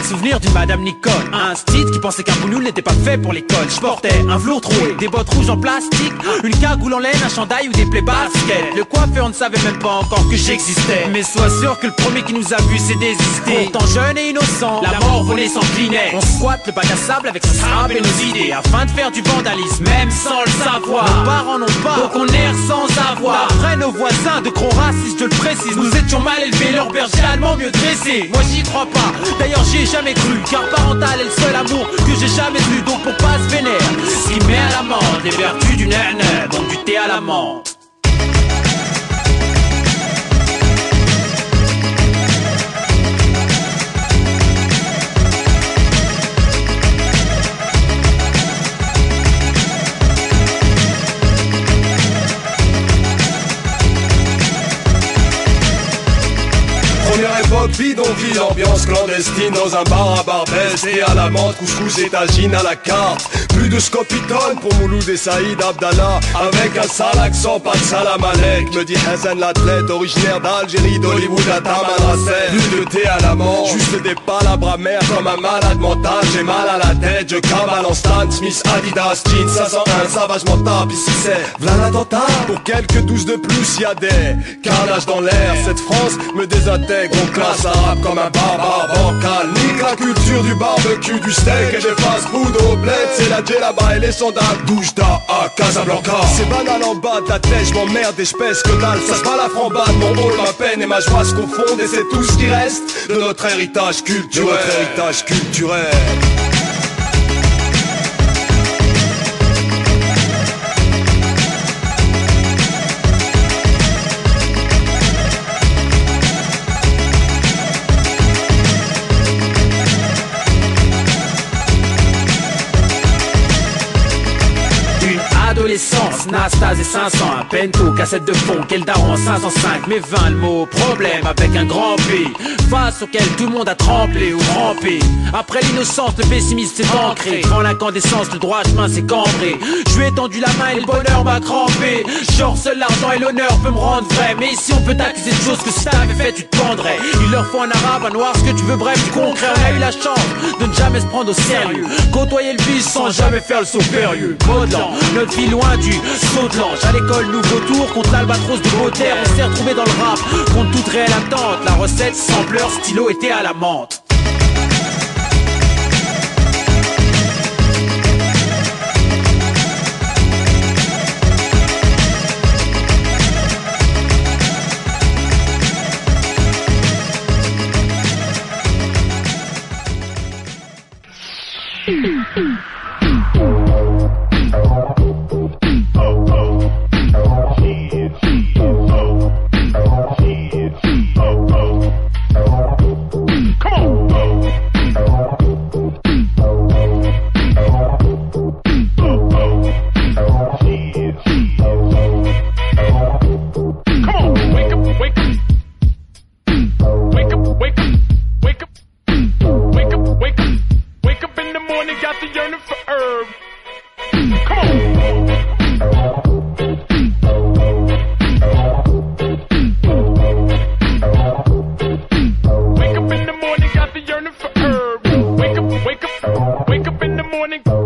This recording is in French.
souvenir d'une Madame Nicole, un style qui pensait qu'un boulot n'était pas fait pour l'école. Je portais un velours troué, des bottes rouges en plastique, une cagoule en laine, un chandail ou des plaies baskets. Le coiffeur ne savait même pas encore que j'existais, mais sois sûr que le premier qui nous a vu s'est désisté. Pourtant jeune et innocent, la mort volée s'inclinait. On squatte le bac à sable avec son sable et nos idées, afin de faire du vandalisme, même sans le savoir. Nos parents n'ont pas, donc on erre sans avoir. Après nos voisins de gros racistes, je le précise, nous étions mal élevés, leur berger allemand mieux dressé. Moi j'y crois pas, d'ailleurs j'y ai jamais cru, car parental est le seul amour que j'ai jamais eu. Donc pour pas se vénère, ce qui met à l'amende les vertus du nana, donc du thé à la menthe. Première époque, bidonville, ambiance clandestine dans un bar à Barbès, et à la menthe, couscous et tagine à la carte. Plus de scopitone pour Mouloud et Saïd Abdallah, avec un sale accent, pas de salam alek, me dit Hazen l'athlète, originaire d'Algérie, d'Hollywood à Tamanrasset. Plus de thé à la menthe, juste des palabres amères comme un malade mental. J'ai mal à la tête, je cavale en Stan Smith, Adidas, jeans 501, savage mental. Ici c'est v'là l'attentat, pour quelques douces de plus y'a des carnages dans l'air. Cette France me désintègre, on classe arabe comme un barbare bancal. Nique la culture du barbecue, du steak et des fast-food au bled. C'est la là-bas et les sandales, douche à Casablanca. C'est banal en bas de la tête, je m'emmerde et je pèse que dalle. Ça se bat la frambade, mon rôle, ma peine et ma joie se confondent. Et c'est tout ce qui reste de notre héritage culturel. Adolescence, Nastase et 500, un Pento, cassette de fond, quel daron 505, mais 20 le mot, problème avec un grand P, face auquel tout le monde a tremblé ou rampé. Après l'innocence, le pessimisme s'est ancré, devant l'incandescence, le droit chemin s'est cambré. Je lui ai tendu la main et le bonheur m'a crampé. Genre seul l'argent et l'honneur peut me rendre vrai, mais ici on peut t'accuser de choses que si t'avais fait tu te pendrais. Il leur faut un arabe, un noir, ce que tu veux, bref du concret. On a eu la chance de ne jamais se prendre au sérieux, côtoyer le vice sans jamais faire le saut périlleux. Modelant, notre vie loin du saut de l'ange. À l'école, nouveau tour contre l'albatros de Baudelaire. On s'est retrouvé dans le rap contre toute réelle attente. La recette, sampleur, stylo était à la menthe. Wake up in the morning.